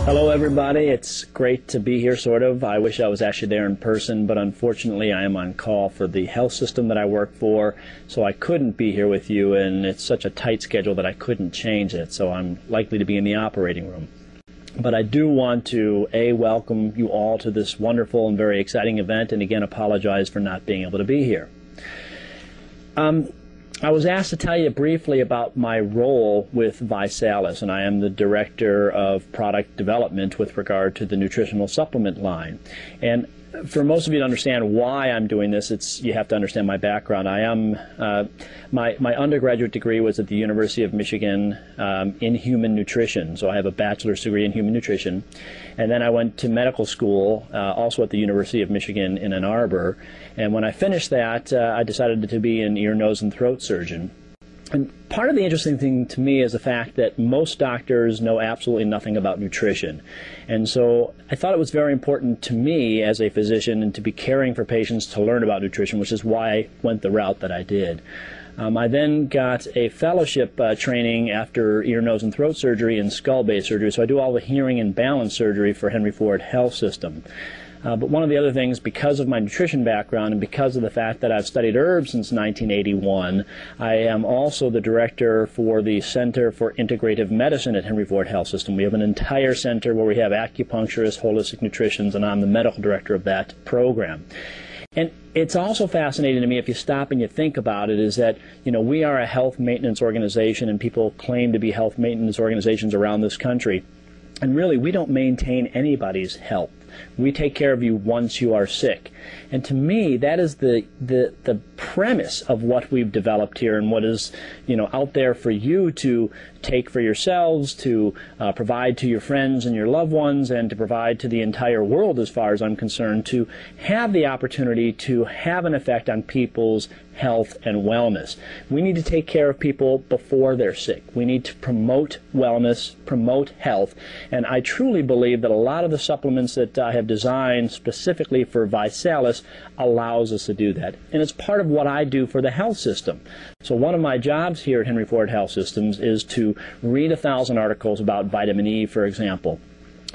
Hello everybody, it's great to be here sort of. I wish I was actually there in person, but unfortunately I am on call for the health system that I work for, so I couldn't be here with you, and it's such a tight schedule that I couldn't change it, so I'm likely to be in the operating room. But I do want to, welcome you all to this wonderful and very exciting event, and again apologize for not being able to be here. I was asked to tell you briefly about my role with ViSalus, and I am the Director of Product Development with regard to the nutritional supplement line. And for most of you to understand why I'm doing this, you have to understand my background. I am my undergraduate degree was at the University of Michigan in human nutrition, so I have a bachelor's degree in human nutrition. And then I went to medical school, also at the University of Michigan in Ann Arbor. And when I finished that, I decided to be an ear, nose, and throat surgeon. And part of the interesting thing to me is the fact that most doctors know absolutely nothing about nutrition. And so I thought it was very important to me as a physician and to be caring for patients to learn about nutrition, which is why I went the route that I did. I then got a fellowship training after ear, nose, and throat surgery in skull-base surgery, so I do all the hearing and balance surgery for Henry Ford Health System. But one of the other things, because of my nutrition background and because of the fact that I've studied herbs since 1981, I am also the director for the Center for Integrative Medicine at Henry Ford Health System. We have an entire center where we have acupuncturists, holistic nutritionists, and I'm the medical director of that program. And it's also fascinating to me, if you stop and you think about it, is that, we are a health maintenance organization, and people claim to be health maintenance organizations around this country. And really, we don't maintain anybody's health. We take care of you once you are sick. And to me, that is the premise of what we've developed here, and what is, out there for you to take for yourselves, to provide to your friends and your loved ones, and to provide to the entire world, as far as I'm concerned, to have the opportunity to have an effect on people's health and wellness. We need to take care of people before they're sick. We need to promote wellness, promote health, and I truly believe that a lot of the supplements that I have designed specifically for ViSalus allows us to do that. And it's part of what I do for the health system. So one of my jobs here at Henry Ford Health Systems is to read 1,000 articles about vitamin E, for example.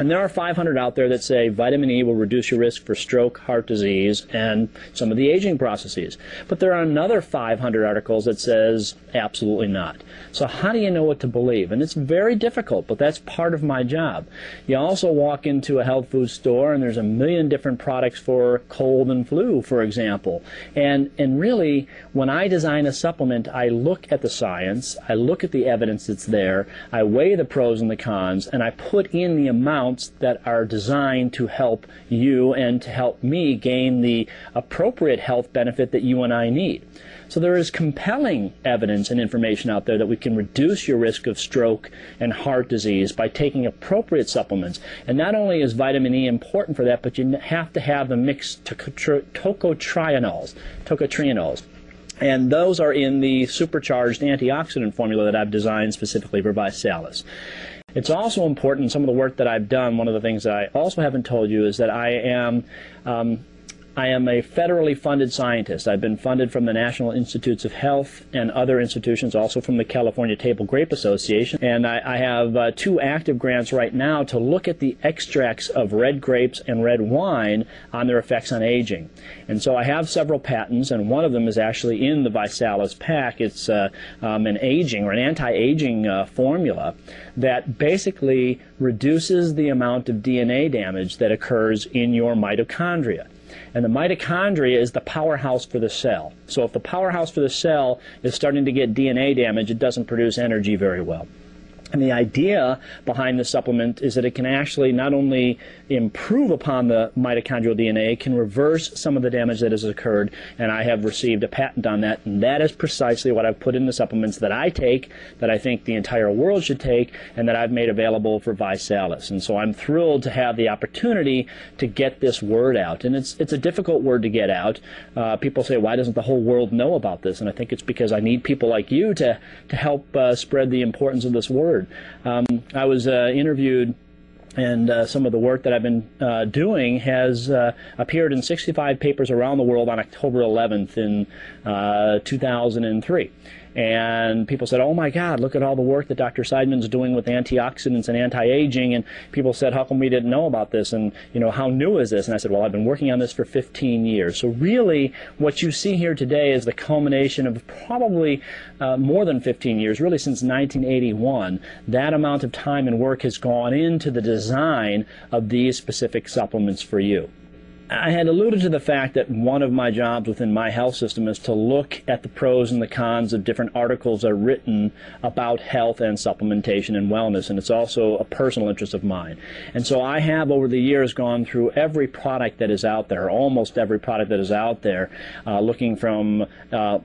And there are 500 out there that say vitamin E will reduce your risk for stroke, heart disease, and some of the aging processes. But there are another 500 articles that says absolutely not. So how do you know what to believe? And it's very difficult, but that's part of my job. You also walk into a health food store, and there's a million different products for cold and flu, for example. And really, when I design a supplement, I look at the science, I look at the evidence that's there, I weigh the pros and the cons, and I put in the amount that are designed to help you and to help me gain the appropriate health benefit that you and I need. So there is compelling evidence and information out there that we can reduce your risk of stroke and heart disease by taking appropriate supplements. And not only is vitamin E important for that, but you have to have the mixed tocotrienols. And those are in the supercharged antioxidant formula that I've designed specifically for ViSalus. It's also important, some of the work that I've done, one of the things that I also haven't told you is that I am a federally funded scientist. I've been funded from the National Institutes of Health and other institutions, also from the California Table Grape Association. And I have 2 active grants right now to look at the extracts of red grapes and red wine on their effects on aging. And so I have several patents, and one of them is actually in the ViSalus pack. It's an aging or an anti-aging formula that basically reduces the amount of DNA damage that occurs in your mitochondria. And the mitochondria is the powerhouse for the cell. So if the powerhouse for the cell is starting to get DNA damage, it doesn't produce energy very well. And the idea behind the supplement is that it can actually not only improve upon the mitochondrial DNA, it can reverse some of the damage that has occurred, and I have received a patent on that, and that is precisely what I've put in the supplements that I take, that I think the entire world should take, and that I've made available for ViSalus. And so I'm thrilled to have the opportunity to get this word out. And it's a difficult word to get out. People say, why doesn't the whole world know about this? And I think it's because I need people like you to help spread the importance of this word. I was interviewed, and some of the work that I've been doing has appeared in 65 papers around the world on October 11th in 2003. And people said, oh my God, look at all the work that Dr. Seidman's doing with antioxidants and anti-aging. And people said, how come we didn't know about this? And, you know, how new is this? And I said, well, I've been working on this for 15 years. So really, what you see here today is the culmination of probably more than 15 years, really since 1981. That amount of time and work has gone into the design of these specific supplements for you. I had alluded to the fact that one of my jobs within my health system is to look at the pros and the cons of different articles that are written about health and supplementation and wellness, and it's also a personal interest of mine. And so I have over the years gone through every product that is out there, almost every product that is out there, looking from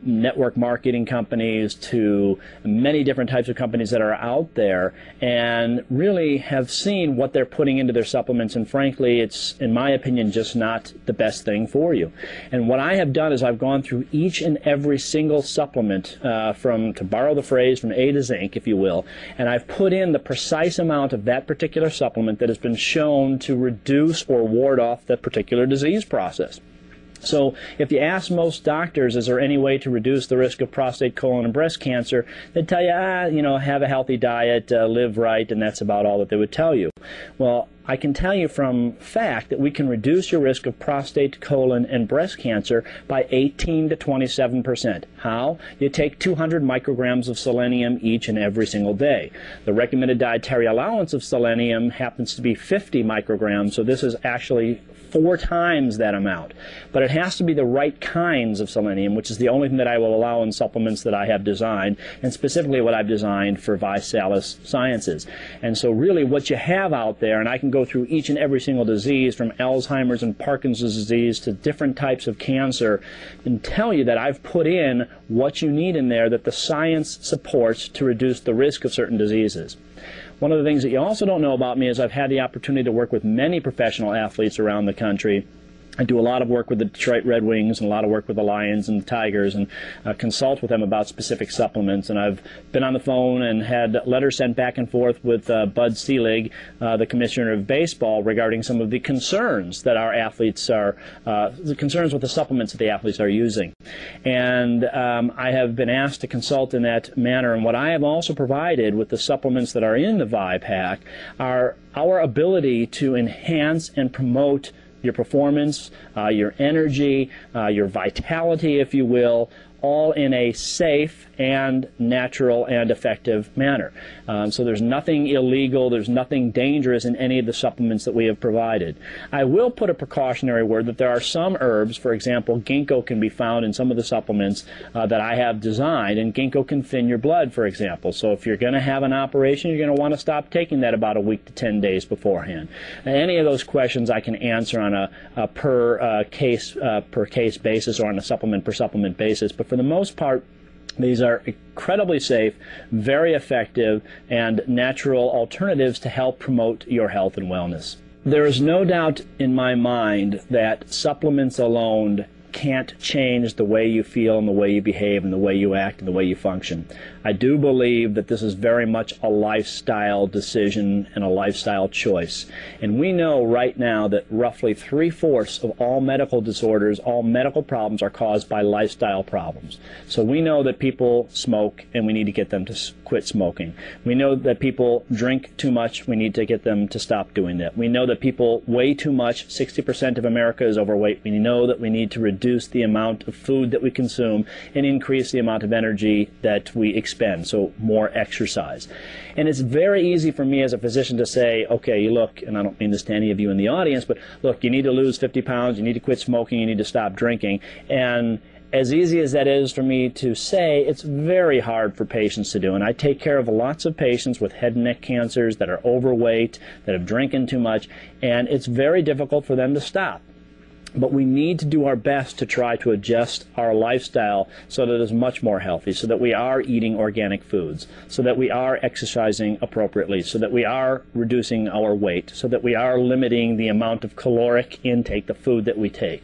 network marketing companies to many different types of companies that are out there, and really have seen what they're putting into their supplements, and frankly, it's, in my opinion, just not the best thing for you. And what I have done is I've gone through each and every single supplement to borrow the phrase, from A to zinc, if you will, and I've put in the precise amount of that particular supplement that has been shown to reduce or ward off that particular disease process. So if you ask most doctors, is there any way to reduce the risk of prostate, colon, and breast cancer, they'd tell you, you know, have a healthy diet, live right, and that's about all that they would tell you. Well, I can tell you from fact that we can reduce your risk of prostate, colon, and breast cancer by 18 to 27%. How? You take 200 micrograms of selenium each and every single day. The recommended dietary allowance of selenium happens to be 50 micrograms, so this is actually 4 times that amount. But it has to be the right kinds of selenium, which is the only thing that I will allow in supplements that I have designed, and specifically what I've designed for ViSalus Sciences. And so really what you have out there, and I can go through each and every single disease from Alzheimer's and Parkinson's disease to different types of cancer, and tell you that I've put in what you need in there that the science supports to reduce the risk of certain diseases. One of the things that you also don't know about me is I've had the opportunity to work with many professional athletes around the country. I do a lot of work with the Detroit Red Wings and a lot of work with the Lions and the Tigers, and consult with them about specific supplements. And I've been on the phone and had letters sent back and forth with Bud Selig, the Commissioner of Baseball, regarding some of the concerns that our athletes are, the concerns with the supplements that the athletes are using. And I have been asked to consult in that manner. And what I have also provided with the supplements that are in the ViPack are our ability to enhance and promote your performance, your energy, your vitality, if you will, all in a safe and natural and effective manner. So there's nothing illegal, there's nothing dangerous in any of the supplements that we have provided. I will put a precautionary word that there are some herbs, for example, ginkgo can be found in some of the supplements that I have designed, and ginkgo can thin your blood, for example. So if you're going to have an operation, you're going to want to stop taking that about a week to 10 days beforehand. And any of those questions I can answer on a per case basis, or on a supplement per supplement basis. But for the most part, these are incredibly safe, very effective, and natural alternatives to help promote your health and wellness. There is no doubt in my mind that supplements alone can't change the way you feel and the way you behave and the way you act and the way you function. I do believe that this is very much a lifestyle decision and a lifestyle choice. And we know right now that roughly 3/4 of all medical disorders, all medical problems, are caused by lifestyle problems. So we know that people smoke and we need to get them to quit smoking. We know that people drink too much. We need to get them to stop doing that. We know that people weigh too much. 60% of America is overweight. We know that we need to reduce the amount of food that we consume and increase the amount of energy that we expend, so more exercise. And it's very easy for me as a physician to say, okay, you look, and I don't mean this to any of you in the audience, but look, you need to lose 50 pounds, you need to quit smoking, you need to stop drinking. And as easy as that is for me to say, it's very hard for patients to do. And I take care of lots of patients with head and neck cancers that are overweight, that have drinking too much, and it's very difficult for them to stop. But we need to do our best to try to adjust our lifestyle so that it is much more healthy, so that we are eating organic foods, so that we are exercising appropriately, so that we are reducing our weight, so that we are limiting the amount of caloric intake, the food that we take.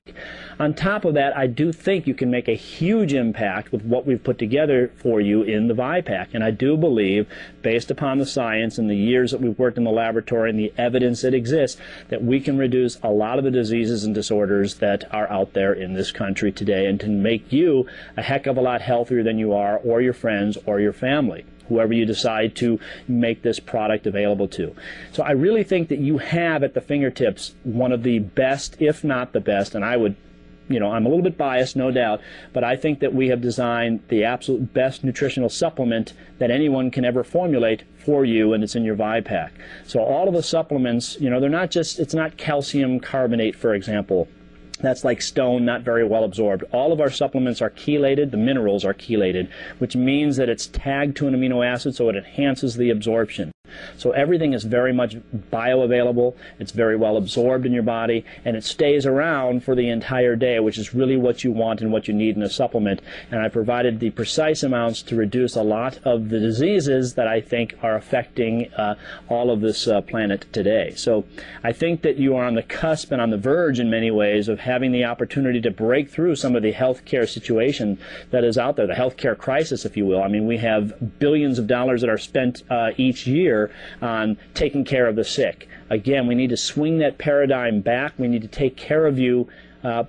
On top of that, I do think you can make a huge impact with what we've put together for you in the ViPack. And I do believe, based upon the science and the years that we've worked in the laboratory and the evidence that exists, that we can reduce a lot of the diseases and disorders that are out there in this country today, and to make you a heck of a lot healthier than you are, or your friends, or your family, whoever you decide to make this product available to. So I really think that you have at the fingertips one of the best, if not the best, and I would, I'm a little bit biased, no doubt, but I think that we have designed the absolute best nutritional supplement that anyone can ever formulate for you, and it's in your ViPack. So all of the supplements, they're not just, it's not calcium carbonate, for example. That's like stone, not very well absorbed. All of our supplements are chelated. The minerals are chelated, which means that it's tagged to an amino acid, so it enhances the absorption. So everything is very much bioavailable, it's very well absorbed in your body, and it stays around for the entire day, which is really what you want and what you need in a supplement. And I provided the precise amounts to reduce a lot of the diseases that I think are affecting all of this planet today. So I think that you are on the cusp and on the verge in many ways of having the opportunity to break through some of the healthcare situation that is out there, the healthcare crisis, if you will. I mean, we have billions of dollars that are spent each year on taking care of the sick. Again, we need to swing that paradigm back. We need to take care of you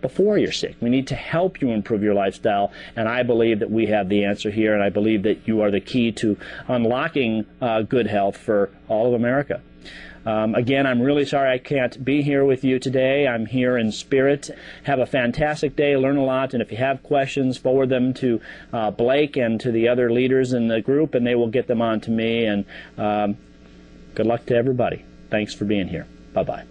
before you're sick. We need to help you improve your lifestyle, and I believe that we have the answer here, and I believe that you are the key to unlocking good health for all of America. Again, I'm really sorry I can't be here with you today. I'm here in spirit. Have a fantastic day, learn a lot, and if you have questions, forward them to Blake and to the other leaders in the group, and they will get them on to me. And good luck to everybody. Thanks for being here. Bye-bye.